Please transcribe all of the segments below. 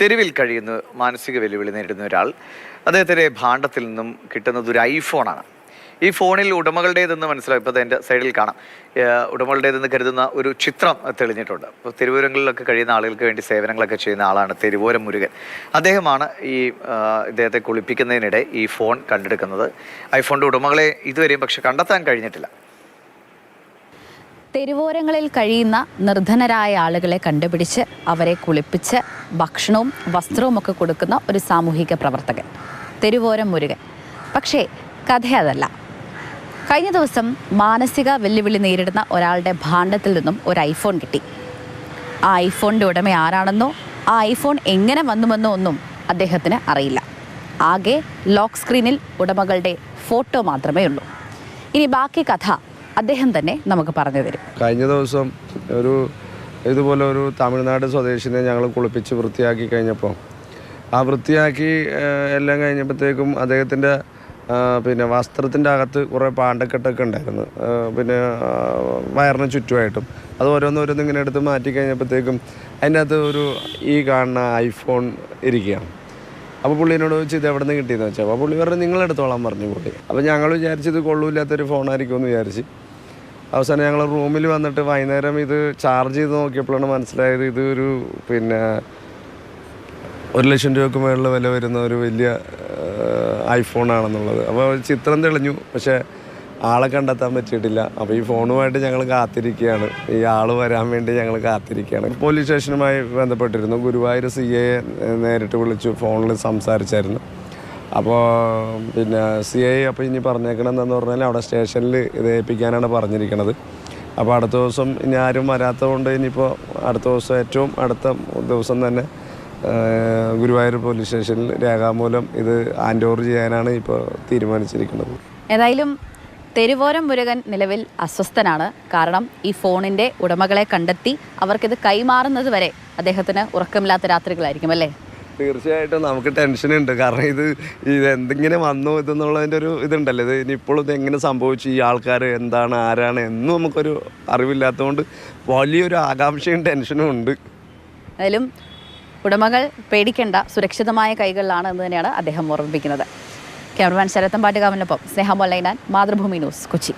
തെരുവിൽ കഴിയുന്ന മാനസിക വെല്ലുവിളി നേരിടുന്ന ഒരാൾ അദ്ദേഹത്തിൻ്റെ ഭാണ്ഡത്തിൽ നിന്നും കിട്ടുന്നത് ഒരു ഐഫോണാണ്. ഈ ഫോണിൽ ഉടമകളുടേതെന്ന് മനസ്സിലാവും. ഇപ്പോൾ എൻ്റെ സൈഡിൽ കാണാം, ഉടമകളുടേതെന്ന് കരുതുന്ന ഒരു ചിത്രം തെളിഞ്ഞിട്ടുണ്ട്. ഇപ്പോൾ തെരുവോരങ്ങളിലൊക്കെ കഴിയുന്ന ആളുകൾക്ക് വേണ്ടി സേവനങ്ങളൊക്കെ ചെയ്യുന്ന ആളാണ് തെരുവോരം മുരുകൻ. അദ്ദേഹമാണ് ഇദ്ദേഹത്തെ കുളിപ്പിക്കുന്നതിനിടെ ഈ ഫോൺ കണ്ടെടുക്കുന്നത്. ഐഫോണിൻ്റെ ഉടമകളെ ഇതുവരെയും പക്ഷെ കണ്ടെത്താൻ കഴിഞ്ഞിട്ടില്ല. തെരുവോരങ്ങളിൽ കഴിയുന്ന നിർധനരായ ആളുകളെ കണ്ടുപിടിച്ച് അവരെ കുളിപ്പിച്ച് ഭക്ഷണവും വസ്ത്രവും ഒക്കെ കൊടുക്കുന്ന ഒരു സാമൂഹിക പ്രവർത്തകൻ, തെരുവോരം മുരുകൻ. പക്ഷേ കഥ അതല്ല. കഴിഞ്ഞ ദിവസം മാനസിക വെല്ലുവിളി നേരിടുന്ന ഒരാളുടെ ഭാണ്ഡത്തിൽ നിന്നും ഒരു ഐഫോൺ കിട്ടി. ആ ഐഫോണിൻ്റെ ഉടമ ആരാണെന്നോ ആ ഐഫോൺ എങ്ങനെ വന്നുവെന്നോ ഒന്നും അദ്ദേഹത്തിന് അറിയില്ല. ആകെ ലോക്ക് സ്ക്രീനിൽ ഉടമകളുടെ ഫോട്ടോ മാത്രമേ ഉള്ളൂ. ഇനി ബാക്കി കഥ അദ്ദേഹം തന്നെ നമുക്ക് പറഞ്ഞു തരും. കഴിഞ്ഞ ദിവസം ഇതുപോലെ ഒരു തമിഴ്നാട് സ്വദേശിനെ ഞങ്ങൾ കുളിപ്പിച്ച് വൃത്തിയാക്കി കഴിഞ്ഞപ്പോൾ വൃത്തിയാക്കി എല്ലാം കഴിഞ്ഞപ്പോഴത്തേക്കും അദ്ദേഹത്തിൻ്റെ വസ്ത്രത്തിൻ്റെ അകത്ത് കുറേ പാണ്ടക്കെട്ടൊക്കെ ഉണ്ടായിരുന്നു. വയറിന് ചുറ്റുമായിട്ടും അത് ഓരോന്നോരോന്ന് ഇങ്ങനെ എടുത്ത് മാറ്റി കഴിഞ്ഞപ്പോഴത്തേക്കും അതിൻ്റെ അകത്ത് ഈ കാണുന്ന ഐഫോൺ ഇരിക്കുകയാണ്. അപ്പോൾ പുള്ളിനോട് ചോദിച്ചു ഇത് എവിടെ നിന്ന് കിട്ടിയെന്ന് വെച്ചാൽ, അപ്പോൾ പുള്ളി പറഞ്ഞു നിങ്ങളെടുത്തോളാൻ പറഞ്ഞു പുള്ളി. അപ്പോൾ ഞങ്ങൾ വിചാരിച്ചത് കൊള്ളൂല്ലാത്തൊരു ഫോണായിരിക്കുമെന്ന് വിചാരിച്ച് അവസാനം ഞങ്ങൾ റൂമിൽ വന്നിട്ട് വൈകുന്നേരം ഇത് ചാർജ് ചെയ്ത് നോക്കിയപ്പോഴാണ് മനസ്സിലായത് ഇത് ഒരു 1,00,000 രൂപയ്ക്ക് മുകളിൽ വില വരുന്ന ഒരു വലിയ ഐഫോണാണെന്നുള്ളത്. അപ്പോൾ ചിത്രം തെളിഞ്ഞു, പക്ഷേ ആളെ കണ്ടെത്താൻ പറ്റിയിട്ടില്ല. അപ്പോൾ ഈ ഫോണുമായിട്ട് ഞങ്ങൾ കാത്തിരിക്കുകയാണ്, ഈ ആൾ വരാൻ വേണ്ടി ഞങ്ങൾ കാത്തിരിക്കുകയാണ്. പോലീസ് സ്റ്റേഷനുമായി ബന്ധപ്പെട്ടിരുന്നു. ഗുരുവായൂർ CA നേരിട്ട് വിളിച്ചു, ഫോണിൽ സംസാരിച്ചായിരുന്നു. അപ്പോൾ CA അപ്പോൾ ഇനി പറഞ്ഞേക്കണമെന്ന് പറഞ്ഞാൽ അവിടെ സ്റ്റേഷനിൽ ഇത് ഏൽപ്പിക്കാനാണ് പറഞ്ഞിരിക്കുന്നത്. അപ്പോൾ അടുത്ത ദിവസം ഇനി ആരും വരാത്തതുകൊണ്ട് ഇനിയിപ്പോൾ അടുത്ത ദിവസം ഏറ്റവും അടുത്ത ദിവസം തന്നെ ഗുരുവായൂർ പോലീസ് സ്റ്റേഷനിൽ രേഖാമൂലം ഇത് ഹാൻഡ് ഓവർ ചെയ്യാനാണ് ഇപ്പോൾ തീരുമാനിച്ചിരിക്കുന്നത്. ഏതായാലും തെരുവോരം മുരുകൻ നിലവിൽ അസ്വസ്ഥനാണ്. കാരണം ഈ ഫോണിൻ്റെ ഉടമകളെ കണ്ടെത്തി അവർക്കിത് കൈമാറുന്നത് വരെ അദ്ദേഹത്തിന് ഉറക്കമില്ലാത്ത രാത്രികളായിരിക്കും അല്ലേ? തീർച്ചയായിട്ടും നമുക്ക് ടെൻഷനുണ്ട്. കാരണം ഇത് എന്തെങ്കിലും വന്നു ഇതെന്നുള്ളതിൻ്റെ ഒരു ഇതുണ്ടല്ലോ, ഇത് ഇനിയിപ്പോഴും ഇത് എങ്ങനെ സംഭവിച്ചു, ഈ ആൾക്കാർ എന്താണ് ആരാണ് എന്നും നമുക്കൊരു അറിവില്ലാത്തതുകൊണ്ട് വലിയൊരു ആകാംക്ഷയും ടെൻഷനും ഉണ്ട്. ഏതായാലും ഉടമകൾ പേടിക്കേണ്ട, സുരക്ഷിതമായ കൈകളിലാണ് എന്ന് തന്നെയാണ് അദ്ദേഹം ഓർമ്മിപ്പിക്കുന്നത്. ക്യാമറമാൻ ശരത്തമ്പാട്ടുകാവിനൊപ്പം സ്നേഹ മൊല്ലൈനാൻ, മാതൃഭൂമി ന്യൂസ്, കൊച്ചി.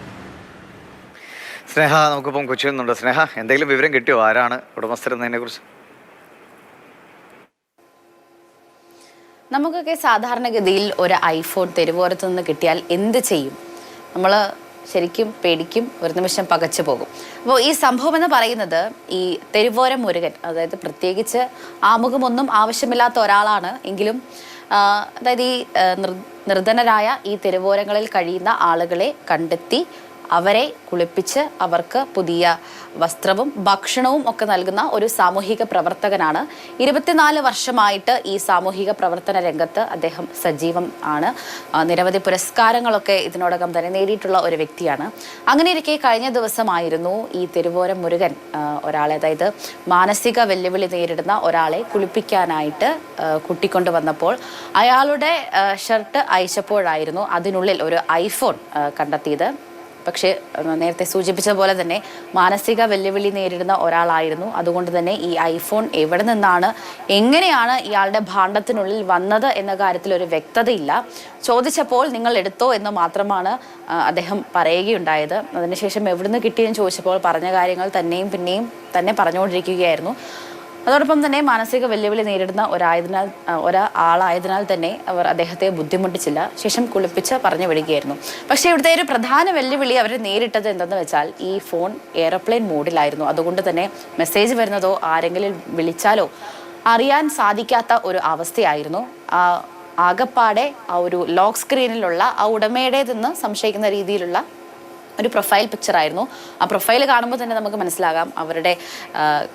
സ്നേഹ, നമുക്കിപ്പം കൊച്ചിയിൽ നിന്നുണ്ട്. സ്നേഹ, എന്തെങ്കിലും വിവരം കിട്ടിയോ ആരാണ് ഉടമസ്ഥരെന്നതിനെ കുറിച്ച്? നമുക്കൊക്കെ സാധാരണഗതിയിൽ ഒരു ഐഫോൺ തെരുവോരത്ത് നിന്ന് കിട്ടിയാൽ എന്ത് ചെയ്യും? നമ്മൾ ശരിക്കും പേടിക്കും, ഒരു നിമിഷം പകച്ചു പോകും. അപ്പോൾ ഈ സംഭവം എന്ന് പറയുന്നത് ഈ തെരുവോരം മുരുകൻ, അതായത് പ്രത്യേകിച്ച് ആമുഖമൊന്നും ആവശ്യമില്ലാത്ത ഒരാളാണ് എങ്കിലും അതായത് ഈ നിർധനരായ ഈ തെരുവോരങ്ങളിൽ കഴിയുന്ന ആളുകളെ കണ്ടെത്തി അവരെ കുളിപ്പിച്ച് അവർക്ക് പുതിയ വസ്ത്രവും ഭക്ഷണവും ഒക്കെ നൽകുന്ന ഒരു സാമൂഹിക പ്രവർത്തകനാണ്. 24 വർഷമായിട്ട് ഈ സാമൂഹിക പ്രവർത്തന രംഗത്ത് അദ്ദേഹം സജീവം ആണ്. നിരവധി പുരസ്കാരങ്ങളൊക്കെ ഇതിനോടകം തന്നെ നേടിയിട്ടുള്ള ഒരു വ്യക്തിയാണ്. അങ്ങനെ ഇരിക്കെ കഴിഞ്ഞ ദിവസമായിരുന്നു ഈ തെരുവോരം മുരുകൻ ഒരാളെ, അതായത് മാനസിക വെല്ലുവിളി നേരിടുന്ന ഒരാളെ കുളിപ്പിക്കാനായിട്ട് കൂട്ടിക്കൊണ്ട് വന്നപ്പോൾ അയാളുടെ ഷർട്ട് അയച്ചപ്പോഴായിരുന്നു അതിനുള്ളിൽ ഒരു ഐഫോൺ കണ്ടെത്തിയത്. പക്ഷേ നേരത്തെ സൂചിപ്പിച്ച പോലെ തന്നെ മാനസിക വെല്ലുവിളി നേരിടുന്ന ഒരാളായിരുന്നു. അതുകൊണ്ട് തന്നെ ഈ ഐഫോൺ എവിടെ നിന്നാണ്, എങ്ങനെയാണ് ഇയാളുടെ ഭാണ്ഡത്തിനുള്ളിൽ വന്നത് എന്ന കാര്യത്തിൽ ഒരു വ്യക്തതയില്ല. ചോദിച്ചപ്പോൾ നിങ്ങൾ എടുത്തോ എന്ന് മാത്രമാണ് അദ്ദേഹം പറയുകയുണ്ടായത്. അതിനുശേഷം എവിടുന്ന് കിട്ടിയെന്ന് ചോദിച്ചപ്പോൾ പറഞ്ഞ കാര്യങ്ങൾ പിന്നെയും പറഞ്ഞുകൊണ്ടിരിക്കുകയായിരുന്നു. അതോടൊപ്പം തന്നെ മാനസിക വെല്ലുവിളി നേരിടുന്ന ഒരാളായതിനാൽ തന്നെ അവർ അദ്ദേഹത്തെ ബുദ്ധിമുട്ടിച്ചില്ല. ശേഷം കുളിപ്പിച്ച് പറഞ്ഞു വിടുകയായിരുന്നു. പക്ഷേ ഇവിടുത്തെ ഒരു പ്രധാന വെല്ലുവിളി അവർ നേരിട്ടത് എന്തെന്ന് വെച്ചാൽ ഈ ഫോൺ എയർപ്ലെയിൻ മോഡിലായിരുന്നു. അതുകൊണ്ട് തന്നെ മെസ്സേജ് വരുന്നതോ ആരെങ്കിലും വിളിച്ചാലോ അറിയാൻ സാധിക്കാത്ത ഒരു അവസ്ഥയായിരുന്നു. ആകപ്പാടെ ആ ഒരു ലോക്ക് സ്ക്രീനിലുള്ള ആ ഉടമയുടേതെന്ന് സംശയിക്കുന്ന രീതിയിലുള്ള ഒരു പ്രൊഫൈൽ പിക്ചറായിരുന്നു. ആ പ്രൊഫൈൽ കാണുമ്പോൾ തന്നെ നമുക്ക് മനസ്സിലാകാം അവരുടെ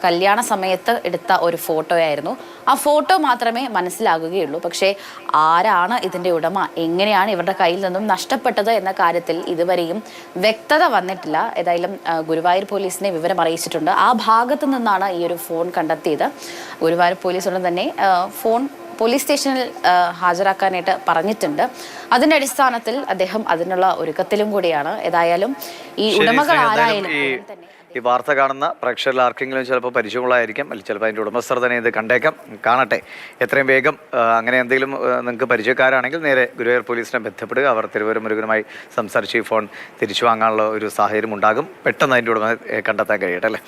കല്യാണ സമയത്ത് എടുത്ത ഒരു ഫോട്ടോയായിരുന്നു. ആ ഫോട്ടോ മാത്രമേ മനസ്സിലാകുകയുള്ളൂ. പക്ഷേ ആരാണ് ഇതിൻ്റെ ഉടമ, എങ്ങനെയാണ് ഇവരുടെ കയ്യിൽ നിന്നും നഷ്ടപ്പെട്ടത് എന്ന കാര്യത്തിൽ ഇതുവരെയും വ്യക്തത വന്നിട്ടില്ല. ഏതായാലും ഗുരുവായൂർ പോലീസിനെ വിവരം അറിയിച്ചിട്ടുണ്ട്. ആ ഭാഗത്തു നിന്നാണ് ഈ ഒരു ഫോൺ കണ്ടെത്തിയത്. ഗുരുവായൂർ പോലീസ് ഉടൻ തന്നെ ഫോൺ പോലീസ് സ്റ്റേഷനിൽ ഹാജരാക്കാനായിട്ട് പറഞ്ഞിട്ടുണ്ട്. അതിന്റെ അടിസ്ഥാനത്തിൽ അദ്ദേഹം അതിനുള്ള ഒരുക്കത്തിലും കൂടിയാണ്. ഏതായാലും ഈ ഉടമകൾ ആരായാലും ഈ വാർത്ത കാണുന്ന പ്രേക്ഷകരിൽ ആർക്കെങ്കിലും ചിലപ്പോൾ പരിചയമുള്ളതായിരിക്കും, അല്ലെങ്കിൽ ചിലപ്പോൾ അതിൻ്റെ ഉടമസ്ഥർ തന്നെ ഇത് കണ്ടേക്കാം. കാണട്ടെ, എത്രയും വേഗം അങ്ങനെ എന്തെങ്കിലും നിങ്ങൾക്ക് പരിചയക്കാരാണെങ്കിൽ നേരെ ഗുരുവായൂർ പോലീസിനെ ബന്ധപ്പെടുക. അവർ തിരുവനന്തപുരം മുരുകനുമായി സംസാരിച്ച് ഈ ഫോൺ തിരിച്ചു വാങ്ങാനുള്ള ഒരു സാഹചര്യം ഉണ്ടാകും. പെട്ടെന്ന് അതിൻ്റെ ഉടമ കണ്ടെത്താൻ കഴിയട്ടെ അല്ലേ.